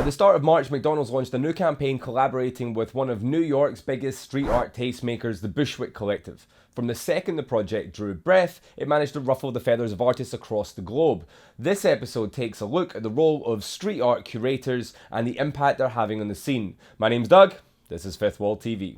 At the start of March, McDonald's launched a new campaign collaborating with one of New York's biggest street art tastemakers, the Bushwick Collective. From the second the project drew breath, it managed to ruffle the feathers of artists across the globe. This episode takes a look at the role of street art curators and the impact they're having on the scene. My name's Doug, this is Fifth Wall TV.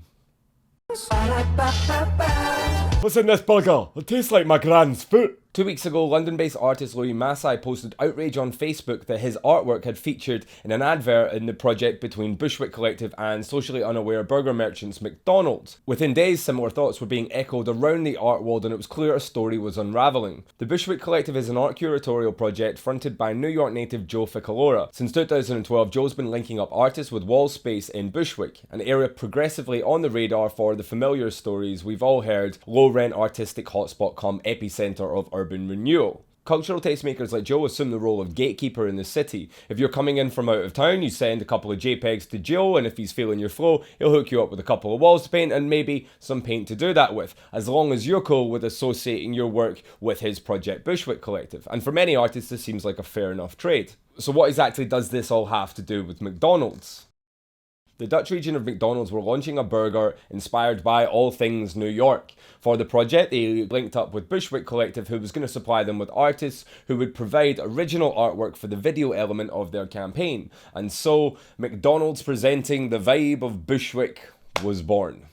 What's in this burger? It tastes like my grand's foot. 2 weeks ago, London-based artist Louis Massai posted outrage on Facebook that his artwork had featured in an advert in the project between Bushwick Collective and socially unaware burger merchants McDonald's. Within days, similar thoughts were being echoed around the art world and it was clear a story was unravelling. The Bushwick Collective is an art curatorial project fronted by New York native Joe Ficalora. Since 2012, Joe's been linking up artists with wall space in Bushwick, an area progressively on the radar for the familiar stories we've all heard, low-rent artistic hotspot come epicenter of urban renewal. Cultural tastemakers like Joe assume the role of gatekeeper in the city. If you're coming in from out of town, you send a couple of JPEGs to Joe, and if he's feeling your flow, he'll hook you up with a couple of walls to paint and maybe some paint to do that with, as long as you're cool with associating your work with his project Bushwick Collective. And for many artists, this seems like a fair enough trade. So what exactly does this all have to do with McDonald's? The Dutch region of McDonald's were launching a burger inspired by all things New York. For the project, they linked up with Bushwick Collective, who was going to supply them with artists who would provide original artwork for the video element of their campaign. And so, McDonald's presenting the vibe of Bushwick was born.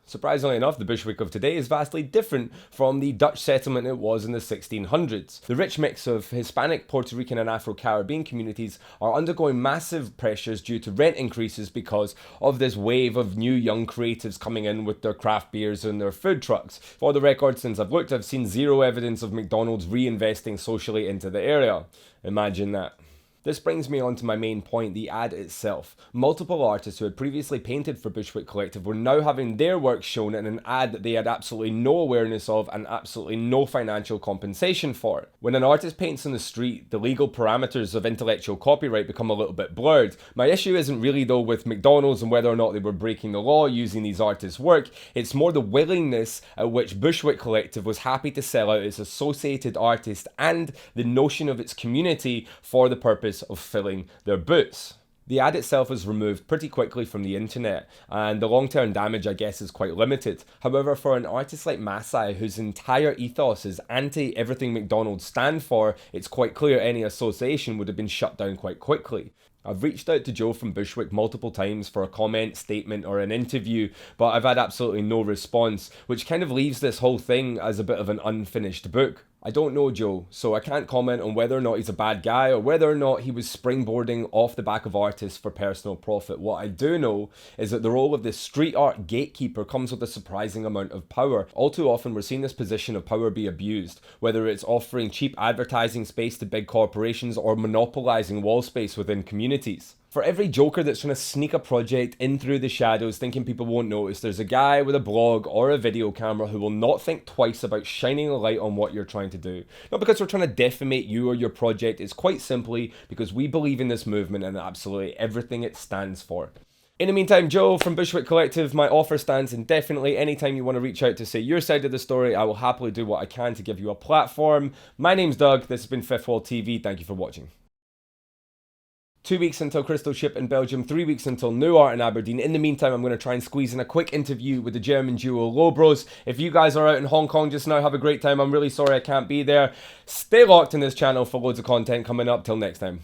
Surprisingly enough, the Bushwick of today is vastly different from the Dutch settlement it was in the 1600s. The rich mix of Hispanic, Puerto Rican and Afro-Caribbean communities are undergoing massive pressures due to rent increases because of this wave of new young creatives coming in with their craft beers and their food trucks. For the record, since I've looked, I've seen zero evidence of McDonald's reinvesting socially into the area. Imagine that. This brings me on to my main point, the ad itself. Multiple artists who had previously painted for Bushwick Collective were now having their work shown in an ad that they had absolutely no awareness of and absolutely no financial compensation for. When an artist paints on the street, the legal parameters of intellectual copyright become a little bit blurred. My issue isn't really though with McDonald's and whether or not they were breaking the law using these artists' work, it's more the willingness at which Bushwick Collective was happy to sell out its associated artist and the notion of its community for the purpose of filling their boots. The ad itself is removed pretty quickly from the internet, and the long-term damage I guess is quite limited. However, for an artist like Massai, whose entire ethos is anti everything McDonald's stand for, it's quite clear any association would have been shut down quite quickly. I've reached out to Joe from Bushwick multiple times for a comment, statement or an interview, but I've had absolutely no response, which kind of leaves this whole thing as a bit of an unfinished book. I don't know Joe, so I can't comment on whether or not he's a bad guy or whether or not he was springboarding off the back of artists for personal profit. What I do know is that the role of this street art gatekeeper comes with a surprising amount of power. All too often we're seeing this position of power be abused, whether it's offering cheap advertising space to big corporations or monopolizing wall space within communities. For every joker that's trying to sneak a project in through the shadows thinking people won't notice, there's a guy with a blog or a video camera who will not think twice about shining a light on what you're trying to do. Not because we're trying to defamate you or your project, it's quite simply because we believe in this movement and absolutely everything it stands for. In the meantime, Joe from Bushwick Collective, my offer stands indefinitely. Anytime you want to reach out to say your side of the story, I will happily do what I can to give you a platform. My name's Doug, this has been Fifth Wall TV, thank you for watching. 2 weeks until Crystal Ship in Belgium, 3 weeks until New Art in Aberdeen. In the meantime, I'm going to try and squeeze in a quick interview with the German duo Lobros. If you guys are out in Hong Kong just now, have a great time. I'm really sorry I can't be there. Stay locked in this channel for loads of content coming up. Till next time.